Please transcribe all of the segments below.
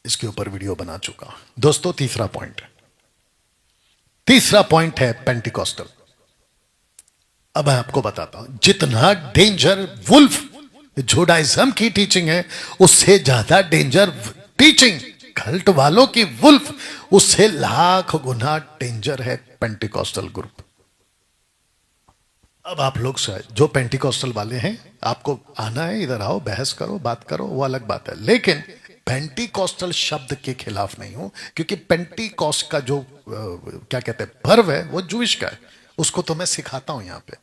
इसके ऊपर वीडियो बना चुका हूं दोस्तों। तीसरा पॉइंट है पेंटिकॉस्टल। अब मैं आपको बताता हूं जितना डेंजर वुल्फ जुडाइज्म की टीचिंग है, उससे ज्यादा डेंजर टीचिंग कल्ट वालों की वुल्फ, उससे लाख गुना डेंजर है पेंटिकॉस्टल ग्रुप। अब आप लोग जो पेंटिकॉस्टल वाले हैं, आपको आना है, इधर आओ, बहस करो, बात करो, वो अलग बात है, लेकिन पेंटिकॉस्टल शब्द के खिलाफ नहीं हूं, क्योंकि पेंटिकॉस्ट का जो क्या कहते हैं पर्व है वो जूइश का है, उसको तो मैं सिखाता हूं यहां पे।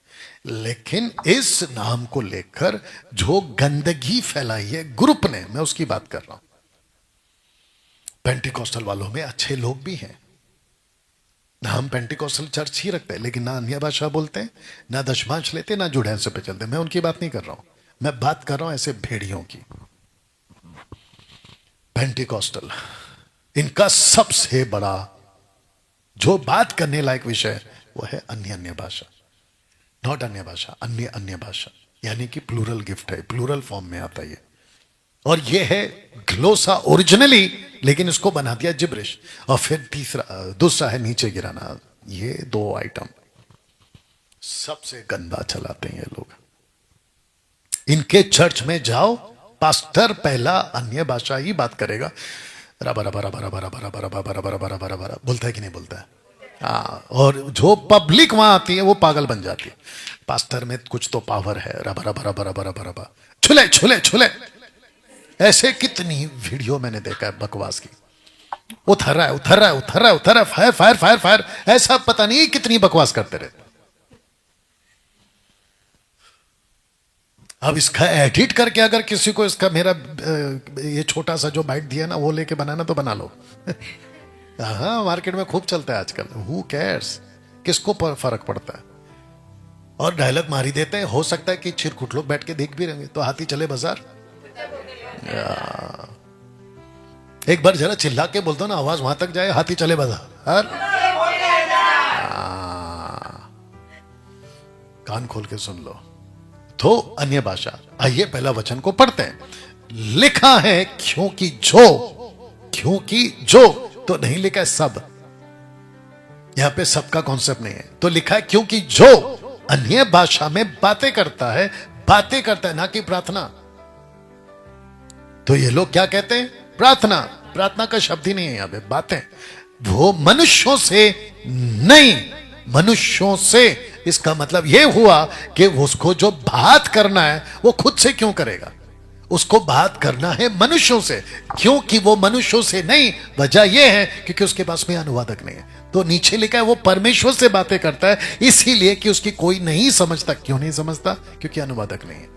लेकिन इस नाम को लेकर जो गंदगी फैलाई है ग्रुप ने, मैं उसकी बात कर रहा हूं। पेंटिकॉस्टल वालों में अच्छे लोग भी हैं ना, हम पेंटिकॉस्टल चर्च ही रखते हैं, लेकिन ना अन्य भाषा बोलते हैं, ना दशमांश लेते, ना जुड़ैंस पे चलते। मैं उनकी बात नहीं कर रहा हूं, मैं बात कर रहा हूं ऐसे भेड़ियों की। पेंटिकॉस्टल इनका सबसे बड़ा जो बात करने लायक विषय वो है अन्य अन्य भाषा। नॉट अन्य भाषा, अन्य अन्य भाषा, यानी कि प्लूरल गिफ्ट है, प्लूरल फॉर्म में आता है। और ये है ग्लोसा ओरिजिनली, लेकिन इसको बना दिया जिब्रिश। और फिर दूसरा है नीचे गिराना। ये दो आइटम सबसे गंदा चलाते हैं ये लोग। इनके चर्च में जाओ, पास्टर पहला अन्य भाषा ही बात करेगा, रबा रबा रबा रबा रबा रबा रबा रबा रबा रबा रबा, बोलता है कि नहीं बोलता है? हाँ, और जो पब्लिक वहां आती है वो पागल बन जाती है। पास्टर में कुछ तो पावर है, रबा रबा रबा रबा रबा रबा, छुले छुले छुले। ऐसे कितनी वीडियो मैंने देखा है बकवास की, उतर रहा है उतर रहा है उतर रहा है उतर रहा है, फायर फायर फायर फायर, ऐसा पता नहीं कितनी बकवास करते रहते। अब इसका एडिट करके अगर किसी को इसका मेरा ये छोटा सा जो बाइट दिया ना वो लेके बनाना तो बना लो। हाँ, मार्केट में खूब चलता है आजकल। हु केयर्स, किसको फर्क पड़ता है? और डायलॉग मारी देते हैं। हो सकता है कि चिरकुट लोग बैठ के देख भी रहेंगे, तो हाथी चले बाजार। एक बार जरा चिल्ला के बोल दो ना, आवाज वहां तक जाए, हाथी चले बाजार। कान खोल के सुन लो। तो अन्य भाषा, आइए पहला वचन को पढ़ते हैं। लिखा है क्योंकि जो तो नहीं लिखा है सब, यहां पे सबका कॉन्सेप्ट नहीं है। तो लिखा है क्योंकि जो अन्य भाषा में बातें करता है ना कि प्रार्थना। तो ये लोग क्या कहते हैं? प्रार्थना का शब्द ही नहीं है यहां पे, बातें। वो मनुष्यों से नहीं, मनुष्यों से, इसका मतलब यह हुआ कि उसको जो बात करना है वो खुद से क्यों करेगा? उसको बात करना है मनुष्यों से, क्योंकि वो मनुष्यों से नहीं। वजह यह है क्योंकि उसके पास में अनुवादक नहीं है। तो नीचे लिखा है वो परमेश्वर से बातें करता है, इसीलिए कि उसकी कोई नहीं समझता। क्यों नहीं समझता? क्योंकि अनुवादक नहीं है।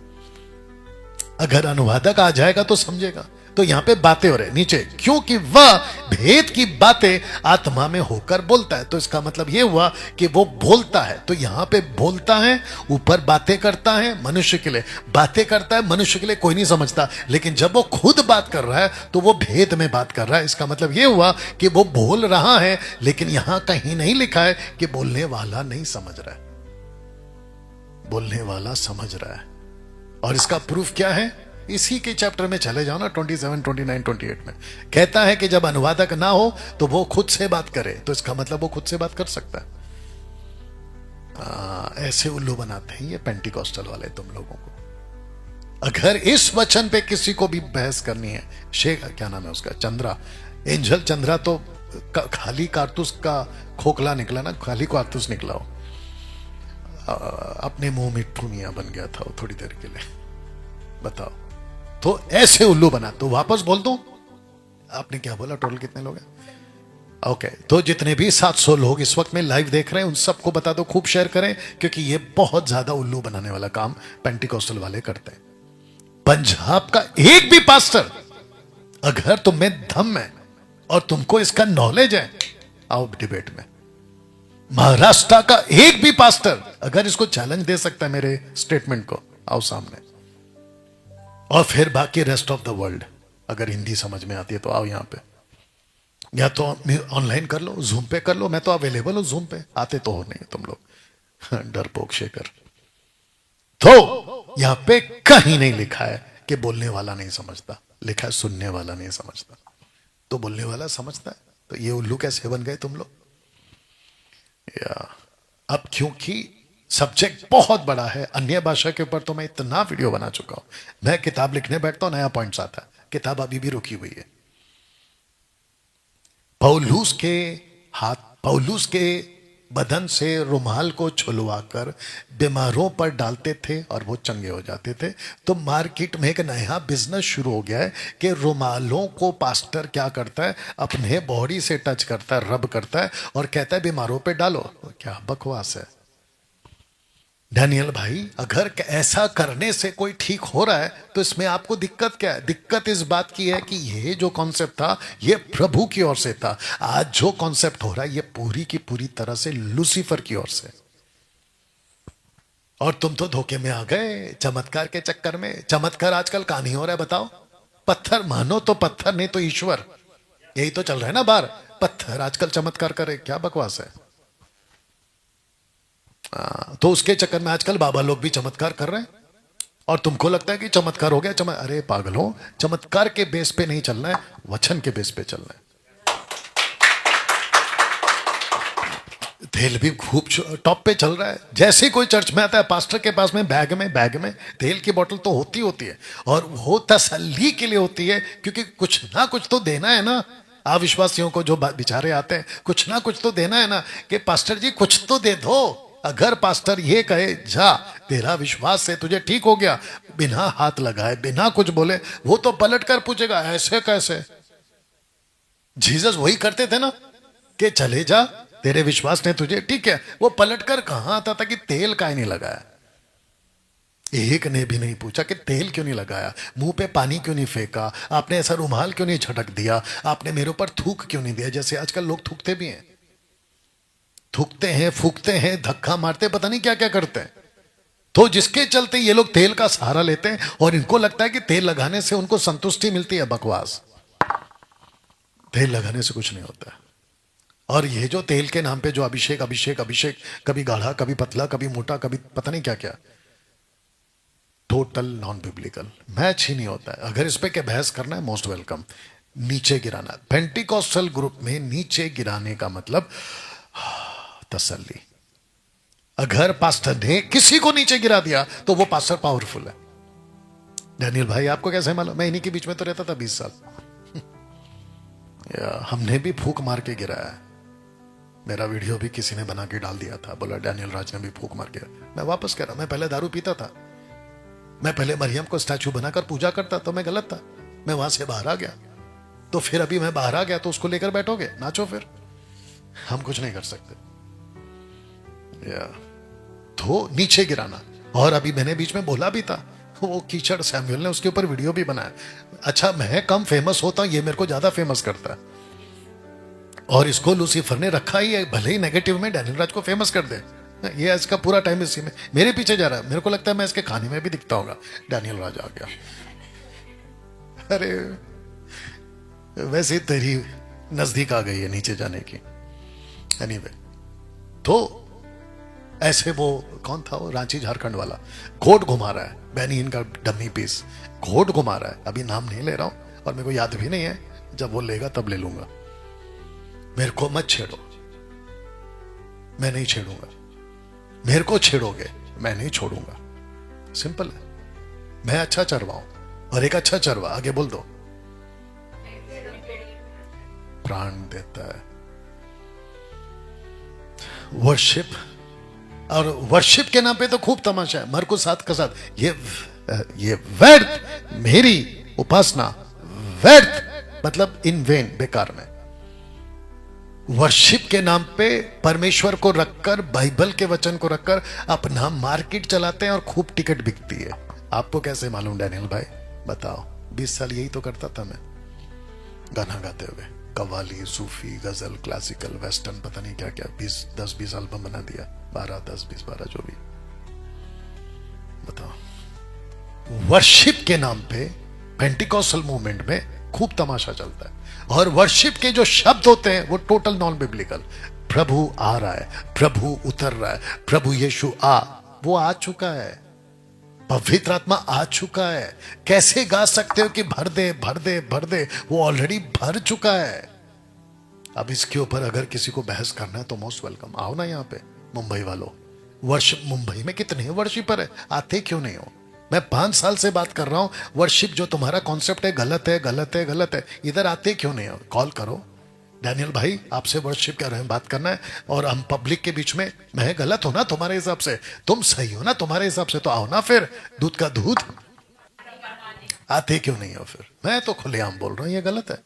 अगर अनुवादक आ जाएगा तो समझेगा। तो यहां पे बातें हो रहे नीचे, क्योंकि वह भेद की बातें आत्मा में होकर बोलता है। तो इसका मतलब यह हुआ कि वो बोलता है। तो यहां पे बोलता है, ऊपर बातें करता है, मनुष्य के लिए बातें करता है, मनुष्य के लिए कोई नहीं समझता। लेकिन जब वो खुद बात कर रहा है तो वो भेद में बात कर रहा है। इसका मतलब यह हुआ कि वो बोल रहा है, लेकिन यहां कहीं नहीं लिखा है कि बोलने वाला नहीं समझ रहा है, बोलने वाला समझ रहा है। और इसका प्रूफ क्या है? इसी के चैप्टर में चले जाओ ना, 27, 29, 28 में कहता है कि जब अनुवादक ना हो तो वो खुद से बात करे। तो इसका मतलब वो खुद से बात कर सकता है। ऐसे उल्लू बनाते हैं ये पेंटिकॉस्टल वाले तुम लोगों को। अगर इस वचन पे किसी को भी बहस करनी है, क्या नाम है उसका, चंद्रा, एंजल चंद्रा, तो खाली कारतूस का खोखला निकला ना, खाली कारतूस निकला हो, अपने मुंह में ठुनिया बन गया था वो थोड़ी देर के लिए। बताओ, तो ऐसे उल्लू बना। तो वापस बोल दो, आपने क्या बोला? टोटल कितने लोग हैं? ओके, तो जितने भी 700 लोग इस वक्त में लाइव देख रहे हैं उन सबको बता दो, खूब शेयर करें, क्योंकि ये बहुत ज्यादा उल्लू बनाने वाला काम पेंटिकॉस्टल वाले करते हैं। पंजाब का एक भी पास्टर, अगर तुम्हें दम है और तुमको इसका नॉलेज है, आओ डिबेट में। महाराष्ट्र का एक भी पास्टर अगर इसको चैलेंज दे सकता है मेरे स्टेटमेंट को, आओ सामने। और फिर बाकी रेस्ट ऑफ द वर्ल्ड, अगर हिंदी समझ में आती है तो आओ यहां पे, या तो ऑनलाइन कर लो, जूम पे कर लो, मैं तो अवेलेबल हूं जूम पे। आते तो हो नहीं तुम लोग, डरपोक शेकर। तो यहां पे कहीं नहीं लिखा है कि बोलने वाला नहीं समझता, लिखा है सुनने वाला नहीं समझता। तो बोलने वाला समझता है। तो ये उल्लू कैसे बन गए तुम लोग? या अब क्योंकि सब्जेक्ट बहुत बड़ा है, अन्य भाषा के ऊपर तो मैं इतना वीडियो बना चुका हूं। मैं किताब लिखने बैठता हूं, नया पॉइंट्स आता है, किताब अभी भी रुकी हुई है। पौलुस के हाथ, पौलुस के बदन से रुमाल को छुलवाकर बीमारों पर डालते थे और वो चंगे हो जाते थे। तो मार्केट में एक नया बिजनेस शुरू हो गया है कि रुमालों को पास्टर क्या करता है, अपने बॉडी से टच करता है, रब करता है और कहता है बीमारों पे डालो। क्या बकवास है डैनियल भाई। अगर ऐसा करने से कोई ठीक हो रहा है तो इसमें आपको दिक्कत क्या है? दिक्कत इस बात की है कि ये जो कॉन्सेप्ट था ये प्रभु की ओर से था। आज जो कॉन्सेप्ट हो रहा है ये पूरी की पूरी तरह से लूसीफर की ओर से। और तुम तो धोखे में आ गए चमत्कार के चक्कर में। चमत्कार आजकल कहां नहीं हो रहा है बताओ? पत्थर मानो तो पत्थर, नहीं तो ईश्वर, यही तो चल रहा है ना बाहर। पत्थर आजकल चमत्कार करे, क्या बकवास है। तो उसके चक्कर में आजकल बाबा लोग भी चमत्कार कर रहे हैं और तुमको लगता है कि चमत्कार हो गया। अरे पागलों, चमत्कार के बेस पे नहीं चलना है, वचन के बेस पे चलना है। तेल भी खूब टॉप पे चल रहा है। जैसे कोई चर्च में आता है पास्टर के पास में बैग में तेल की बोतल तो होती है और वो तसल्ली के लिए होती है, क्योंकि कुछ ना कुछ तो देना है ना अविश्वासियों को जो बेचारे आते हैं। कुछ ना कुछ तो देना है ना कि पास्टर जी कुछ तो दे दो। अगर पास्टर ये कहे जा तेरा विश्वास से तुझे ठीक हो गया, बिना हाथ लगाए बिना कुछ बोले, वो तो पलट कर पूछेगा ऐसे कैसे। जीसस वही करते थे ना कि चले जा तेरे विश्वास ने तुझे ठीक है। वो पलट कर कहां आता था कि तेल काहे नहीं लगाया। एक ने भी नहीं पूछा कि तेल क्यों नहीं लगाया, मुंह पे पानी क्यों नहीं फेंका, आपने ऐसा रुमाल क्यों नहीं झटक दिया, आपने मेरे ऊपर थूक क्यों नहीं दिया। जैसे आजकल लोग थूकते भी हैं, थूकते हैं, फूकते हैं, धक्का मारते, पता नहीं क्या क्या करते हैं। तो जिसके चलते ये लोग तेल का सहारा लेते हैं और इनको लगता है कि तेल लगाने से उनको संतुष्टि मिलती है। बकवास, तेल लगाने से कुछ नहीं होता है। और ये जो तेल के नाम पे जो अभिषेक अभिषेक अभिषेक, कभी गाढ़ा कभी पतला कभी मोटा कभी पता नहीं क्या क्या, टोटल नॉन बिब्लिकल, मैच ही नहीं होता है। अगर इस पे क्या बहस करना है, मोस्ट वेलकम। नीचे गिराना, पेंटिकॉस्टल ग्रुप में नीचे गिराने का मतलब तसल्ली। अगर पास्टर ने किसी को नीचे गिरा दिया तो वो पास्टर पावरफुल है। डैनियल भाई आपको कैसे मालूम? मैं इन्हीं के बीच में तो रहता था 20 साल। हमने भी फूक मार के गिराया है। मेरा वीडियो भी किसी ने बना के डाल दिया था, बोला डैनियल राज ने भी फूक मार के। मैं वापस कह रहा, मैं पहले दारू पीता था, मैं पहले मरियम को स्टैचू बनाकर पूजा करता, तो मैं गलत था। मैं वहां से बाहर आ गया, तो फिर अभी मैं बाहर आ गया तो उसको लेकर बैठोगे, नाचो फिर, हम कुछ नहीं कर सकते। तो नीचे गिराना। और अभी मैंने बीच में बोला भी था, वो कीचड़ सैमुअल ने उसके ऊपर वीडियो भी बनाया। अच्छा, मैं कम फेमस होता हूं, ये मेरे को ज्यादा फेमस करता है। और इसको लूसीफर ने रखा ही है, भले ही नेगेटिव में डैनियल राज को फेमस कर दे। ये इसका पूरा टाइम इसी में मेरे पीछे जा रहा है। मेरे को लगता है मैं इसके खाने में भी दिखता होगा, डैनियल राज आ गया। अरे वैसे तेरी नजदीक आ गई है नीचे जाने की। एनीवे, तो ऐसे वो कौन था, वो रांची झारखंड वाला घोट घुमा रहा है, बेनियन का डमी पीस घोट घुमा रहा है। अभी नाम नहीं ले रहा हूं और मेरे को याद भी नहीं है, जब वो लेगा तब ले लूंगा। मेरे को मत छेड़ो, मैं नहीं छेड़ूंगा। मेरे को छेड़ोगे मैं नहीं छोड़ूंगा। सिंपल है। मैं अच्छा चरवा हूं और एक अच्छा चरवा, आगे बोल दो, प्राण देता है। वर्शिप, और वर्शिप के नाम पे तो खूब तमाशा है। मरकुस 7 का 7, ये व्यर्थ, मेरी उपासना व्यर्थ मतलब इन वेन, बेकार में। वर्शिप के नाम पे परमेश्वर को रखकर, बाइबल के वचन को रखकर अपना मार्केट चलाते हैं और खूब टिकट बिकती है। आपको कैसे मालूम डैनियल भाई, बताओ? 20 साल यही तो करता था मैं, गाना गाते हुए, कव्वाली, सूफी, गजल, क्लासिकल, वेस्टर्न, पता नहीं क्या क्या, 10-20 एल्बम बना दिया, 12 जो भी। बताओ, वर्शिप के नाम पे पेंटिकॉस्टल मूवमेंट में खूब तमाशा चलता है। और वर्शिप के जो शब्द होते हैं वो टोटल नॉन बिब्लिकल। प्रभु आ रहा है, प्रभु उतर रहा है, प्रभु यीशु वो आ चुका है। पवित्र आत्मा आ चुका है। कैसे गा सकते हो कि भर दे भर दे भर दे? वो ऑलरेडी भर चुका है। अब इसके ऊपर अगर किसी को बहस करना है तो मोस्ट वेलकम, आओ ना यहाँ पे। मुंबई वालों, वर्शिप मुंबई में कितने वर्शिपर है, आते क्यों नहीं हो? मैं 5 साल से बात कर रहा हूं, वर्शिप जो तुम्हारा कॉन्सेप्ट है गलत है गलत है गलत है, इधर आते क्यों नहीं हो? कॉल करो, डैनियल भाई आपसे वर्शिप कर रहे हैं, बात करना है, और हम पब्लिक के बीच में, मैं गलत हूं ना तुम्हारे हिसाब से, तुम सही हो ना तुम्हारे हिसाब से, तो आओ ना फिर, दूध का दूध। आते क्यों नहीं हो फिर? मैं तो खुलेआम बोल रहा हूं ये गलत है।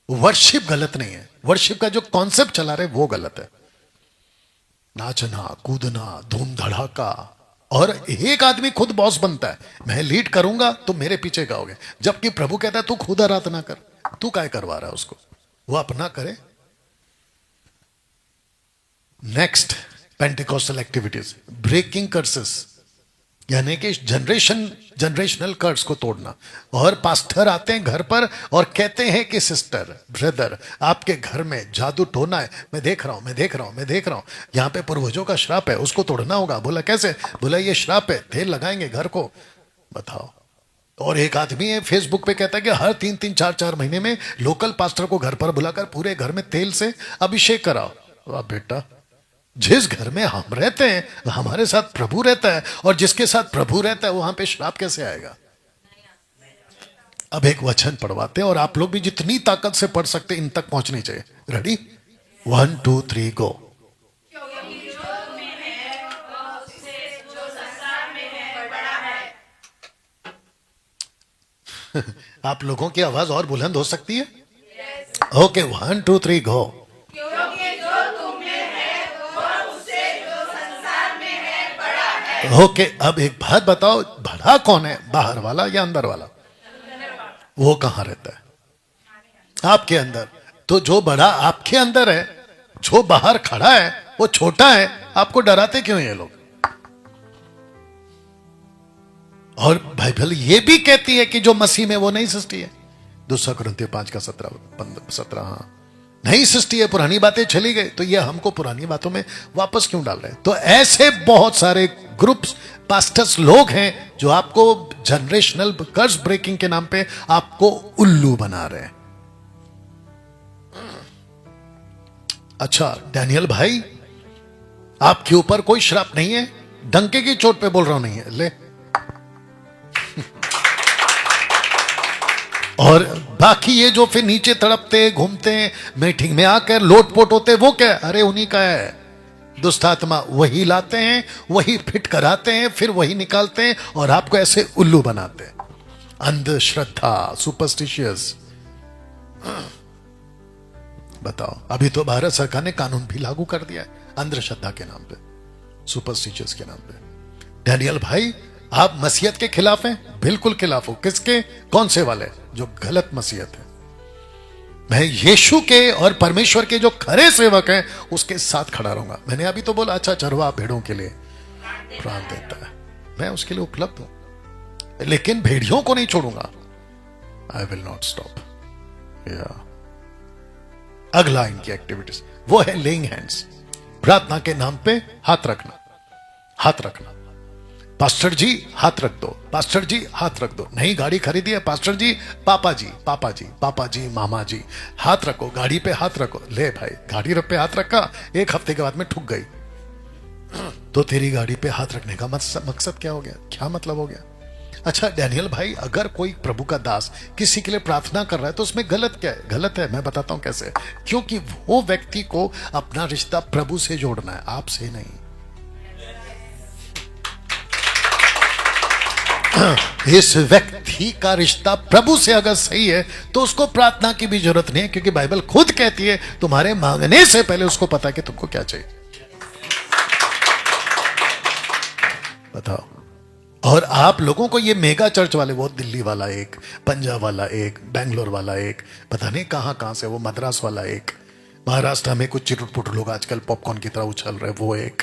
वर्शिप गलत नहीं है, वर्शिप का जो कॉन्सेप्ट चला रहे वो गलत है। नाचना कूदना धूम धड़ाका, और एक आदमी खुद बॉस बनता है, मैं लीड करूंगा तुम मेरे पीछे गाओगे, जबकि प्रभु कहता है तू खुद आराधना कर। तू काय करवा रहा है उसको? वो अपना करे। Next, Pentecostal activities, breaking curses, यानी कि जनरेशनल कर्स को तोड़ना। और पास्टर आते हैं घर पर और कहते हैं कि सिस्टर ब्रदर आपके घर में जादू टोना है, मैं देख रहा हूं मैं देख रहा हूं मैं देख रहा हूं, यहां पे पूर्वजों का श्राप है, उसको तोड़ना होगा। बोला कैसे? बोला ये श्राप है, तेल लगाएंगे घर को। बताओ। और एक आदमी है फेसबुक पे कहता है कि हर 3-3 4-4 महीने में लोकल पास्टर को घर पर बुलाकर पूरे घर में तेल से अभिषेक कराओ। वाह बेटा, जिस घर में हम रहते हैं हमारे साथ प्रभु रहता है, और जिसके साथ प्रभु रहता है वहां पे श्राप कैसे आएगा? अब एक वचन पढ़वाते हैं, और आप लोग भी जितनी ताकत से पढ़ सकते इन तक पहुंचनी चाहिए। रेडी? 1 2 3 गो। आप लोगों की आवाज और बुलंद हो सकती है? ओके, 1 2 3 गो। ओके, अब एक बात बताओ, बड़ा कौन है, बाहर वाला या अंदर वाला? वो कहां रहता है? आपके अंदर। तो जो बड़ा आपके अंदर है, जो बाहर खड़ा है वो छोटा है, आपको डराते क्यों ये लोग? और बाइबल ये भी कहती है कि जो मसीह में वो नई सृष्टि है। 2 कुरिन्थियों 5 का 17, हाँ, नई सृष्टि है, पुरानी बातें चली गई, तो ये हमको पुरानी बातों में वापस क्यों डाल रहे हैं? तो ऐसे बहुत सारे ग्रुप्स, पास्टर्स, लोग हैं जो आपको जनरेशनल कर्स ब्रेकिंग के नाम पे आपको उल्लू बना रहे हैं। अच्छा डैनियल भाई, आपके ऊपर कोई श्राप नहीं है, डंके की चोट पे बोल रहा हूं, नहीं है, ले। और बाकी ये जो फिर नीचे तड़पते घूमते हैं, मीटिंग में आकर लोटपोट होते, वो क्या? अरे उन्हीं का है दुष्ट आत्मा, वही लाते हैं, वही फिट कराते हैं, फिर वही निकालते हैं और आपको ऐसे उल्लू बनाते हैं। अंधश्रद्धा, सुपरस्टिशियस। बताओ, अभी तो भारत सरकार ने कानून भी लागू कर दिया है अंधश्रद्धा के नाम पे, सुपरस्टिशियस के नाम पे। डैनियल भाई, आप मसीहत के खिलाफ हैं? बिल्कुल खिलाफ हो। किसके? कौन से वाले? जो गलत मसीहत है। मैं यीशु के और परमेश्वर के जो खरे सेवक हैं उसके साथ खड़ा रहूंगा। मैंने अभी तो बोला, अच्छा चरवाहा भेड़ों के लिए प्राण देता है, मैं उसके लिए उपलब्ध हूं, लेकिन भेड़ियों को नहीं छोड़ूंगा। I will not stop. अगला इनकी एक्टिविटीज वो है लेइंग हैंड्स, प्रार्थना के नाम पे हाथ रखना। हाथ रखना, पास्टर जी हाथ रख दो, पास्टर जी हाथ रख दो। नई गाड़ी खरीदी है, पास्टर जी, पापा जी, पापा जी, पापा जी, मामा जी, हाथ रखो, गाड़ी पे हाथ रखो। ले भाई, गाड़ी पे हाथ रखा, 1 हफ्ते के बाद में ठुक गई, तो तेरी गाड़ी पे हाथ रखने का मकसद क्या हो गया? क्या मतलब हो गया? अच्छा डैनियल भाई, अगर कोई प्रभु का दास किसी के लिए प्रार्थना कर रहा है तो उसमें गलत क्या है? गलत है, मैं बताता हूं कैसे। क्योंकि वो व्यक्ति को अपना रिश्ता प्रभु से जोड़ना है, आपसे नहीं। इस व्यक्ति का रिश्ता प्रभु से अगर सही है तो उसको प्रार्थना की भी जरूरत नहीं है, क्योंकि बाइबल खुद कहती है तुम्हारे मांगने से पहले उसको पता है कि तुमको क्या चाहिए। बताओ। और आप लोगों को ये मेगा चर्च वाले, वो दिल्ली वाला एक, पंजाब वाला एक, बेंगलोर वाला एक, पता नहीं कहां से, वो मद्रास वाला एक, महाराष्ट्र में कुछ चिटपुट लोग आजकल पॉपकॉर्न की तरह उछल रहे, वो एक,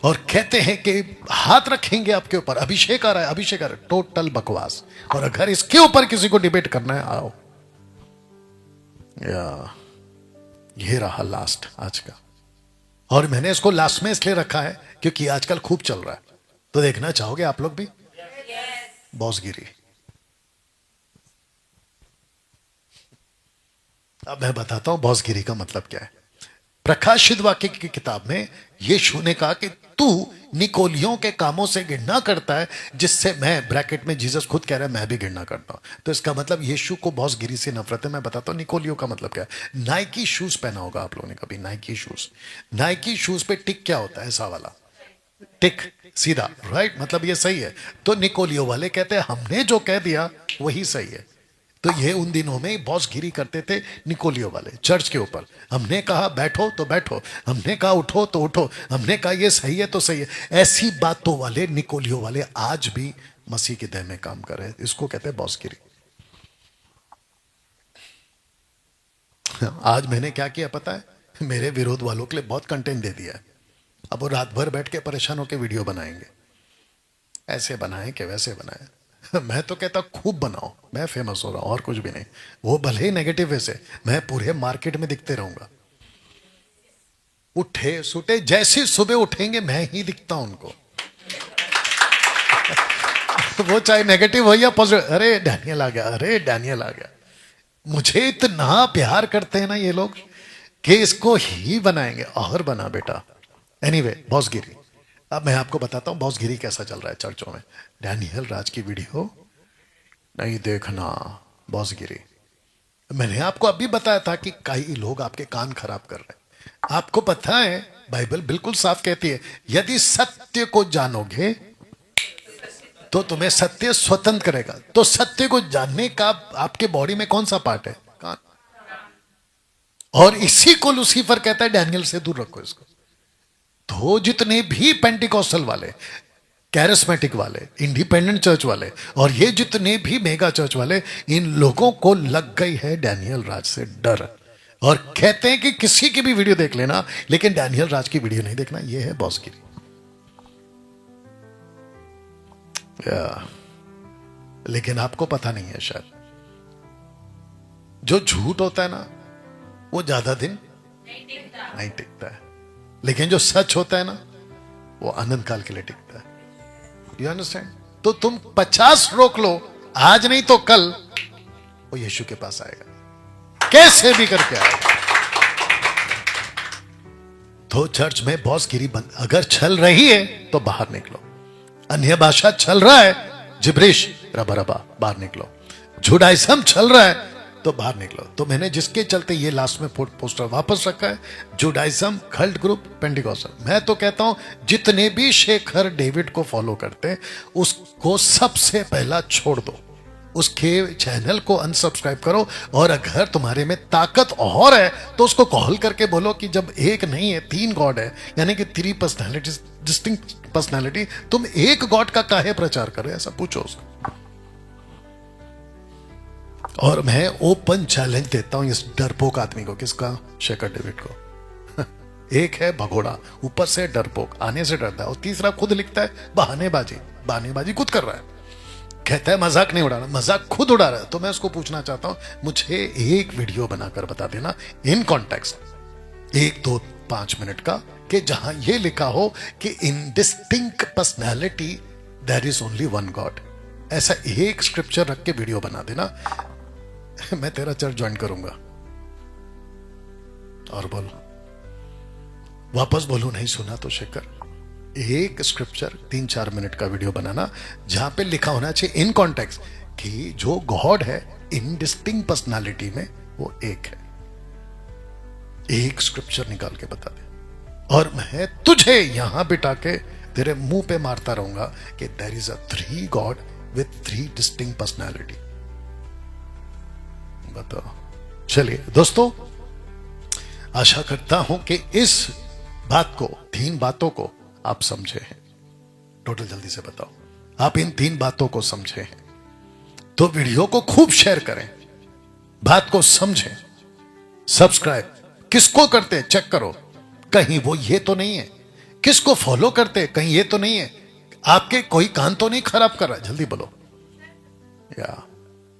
और कहते हैं कि हाथ रखेंगे आपके ऊपर, अभिषेक आ रहा है, अभिषेक आ रहा है। टोटल बकवास। और अगर इसके ऊपर किसी को डिबेट करना है, आओ। ये रहा लास्ट आज का। और मैंने इसको लास्ट में इसलिए रखा है क्योंकि आजकल खूब चल रहा है। तो देखना चाहोगे आप लोग भी? बॉसगिरी। अब मैं बताता हूं बॉसगिरी का मतलब क्या है। प्रकाशित वाक्य की किताब में यीशु ने कहा कि तू निकोलियों के कामों से घृणा करता है, जिससे मैं, ब्रैकेट में जीसस खुद कह रहा है, मैं भी घृणा करता हूं। तो इसका मतलब यीशु को बॉसगिरी से नफरत है। मैं बताता हूं निकोलियों का मतलब क्या है। नाइकी शूज पहना होगा आप लोगों ने कभी, नाइकी शूज। नाइकी शूज पे टिक क्या होता है? ऐसा वाला टिक, सीधा, राइट, मतलब ये सही है। तो निकोलियो वाले कहते हैं हमने जो कह दिया वही सही है। तो ये उन दिनों में बॉसगिरी करते थे निकोलियो वाले चर्च के ऊपर। हमने कहा बैठो तो बैठो, हमने कहा उठो तो उठो, हमने कहा ये सही है तो सही है। ऐसी बातों वाले निकोलियो वाले आज भी मसीह के देह में काम कर रहे हैं। इसको कहते हैं बॉसगिरी। आज मैंने क्या किया पता है? मेरे विरोध वालों के लिए बहुत कंटेंट दे दिया है। अब वो रात भर बैठ के परेशान होकर वीडियो बनाएंगे, ऐसे बनाए कि वैसे बनाए। मैं तो कहता खूब बनाओ, मैं फेमस हो रहा हूं और कुछ भी नहीं। वो भले ही नेगेटिव वे से, मैं पूरे मार्केट में दिखते रहूंगा। उठे सुटे जैसे सुबह उठेंगे मैं ही दिखता हूं उनको। वो चाहे नेगेटिव हो या पॉजिटिव, अरे डैनियल आ गया, अरे डैनियल आ गया। मुझे इतना प्यार करते हैं ना ये लोग कि इसको ही बनाएंगे। और बना बेटा। एनीवे, बॉसगिरी। अब मैं आपको बताता हूं बॉसगिरी कैसा चल रहा है चर्चों में। डैनियल राज की वीडियो नहीं देखना, बॉसगिरी। मैंने आपको अभी बताया था कि कई लोग आपके कान खराब कर रहे हैं। आपको पता है बाइबल बिल्कुल साफ कहती है, यदि सत्य को जानोगे तो तुम्हें सत्य स्वतंत्र करेगा। तो सत्य को जानने का आपके बॉडी में कौन सा पार्ट है? कान। और इसी को लूसीफर कहता है डैनियल से दूर रखो इसको। तो जितने भी पेंटिकॉस्टल वाले, कैरिस्मेटिक वाले, इंडिपेंडेंट चर्च वाले और ये जितने भी मेगा चर्च वाले, इन लोगों को लग गई है डैनियल राज से डर। और कहते हैं कि किसी की भी वीडियो देख लेना, लेकिन डैनियल राज की वीडियो नहीं देखना। ये है बॉसगिरी। लेकिन आपको पता नहीं है शायद, जो झूठ होता है ना वो ज्यादा दिन नहीं टिकता है, लेकिन जो सच होता है ना वो अनंत काल के लिए टिकता है। You understand? तो तुम 50 रोक लो, आज नहीं तो कल वो यीशु के पास आएगा, कैसे भी करके आएगा। तो चर्च में बॉसगिरी बंद अगर चल रही है तो बाहर निकलो। अन्य भाषा चल रहा है, जिब्रिश रबा रबा, बाहर निकलो। जुडाइज्म चल रहा है तो बाहर निकलो। तो मैंने जिसके चलते ये लास्ट में पोस्टर वापस रखा है, जुडाइज्म, कल्ट ग्रुप, पेंटिकॉस्टल। मैं तो कहता हूं जितने भी शेखर डेविड को फॉलो करते हैं उसको सबसे पहला छोड़ दो, उसके चैनल को अनसब्सक्राइब करो। और अगर तुम्हारे में ताकत और है तो उसको कॉल करके बोलो कि जब एक नहीं है 3 गॉड है, यानी कि 3 पर्सनैलिटीज, डिस्टिंक्ट पर्सनैलिटी, तुम एक गॉड का काहे प्रचार कर रहे हो? ऐसा पूछो उसको। और मैं ओपन चैलेंज देता हूं इस डरपोक आदमी को। किसका? शेखर डेविड को। एक है भगोड़ा, ऊपर से डरपोक, आने से डरता है। और तीसरा खुद लिखता है बहानेबाजी, बहानेबाजी खुद कर रहा है। कहता है मजाक नहीं उड़ा रहा, मजाक खुद उड़ा रहा है। तो मैं उसको पूछना चाहता हूं, मुझे एक वीडियो बनाकर बता देना इन कॉन्टेक्स्ट, 1, 2, 5 मिनट का, कि जहां यह लिखा हो कि in distinct personality there is only one God. ऐसा एक स्क्रिप्चर रख के वीडियो बना देना, मैं तेरा चर्च ज्वाइन करूंगा। और बोल, वापस बोलू नहीं सुना तो शेखर, एक स्क्रिप्चर 3-4 मिनट का वीडियो बनाना जहां पे लिखा होना चाहिए इन कॉन्टेक्स्ट कि जो गॉड है इन डिस्टिंक्ट पर्सनालिटी में वो एक है। एक स्क्रिप्चर निकाल के बता दे और मैं तुझे यहां बिठा के तेरे मुंह पे मारता रहूंगा कि there is a 3 god with 3 distinct personality. बताओ। चलिए दोस्तों, आशा करता हूं कि इस बात को, 3 बातों को आप समझे हैं। टोटल जल्दी से बताओ, आप इन 3 बातों को समझे हैं तो वीडियो को खूब शेयर करें, बात को समझें। सब्सक्राइब किसको करते चेक करो, कहीं वो ये तो नहीं है। किसको फॉलो करते कहीं ये तो नहीं है। आपके कोई कान तो नहीं खराब कर रहा? जल्दी बोलो या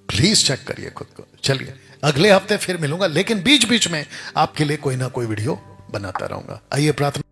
प्लीज चेक करिए खुद को। चलिए अगले हफ्ते फिर मिलूंगा, लेकिन बीच बीच में आपके लिए कोई ना कोई वीडियो बनाता रहूंगा। आइए प्रार्थना।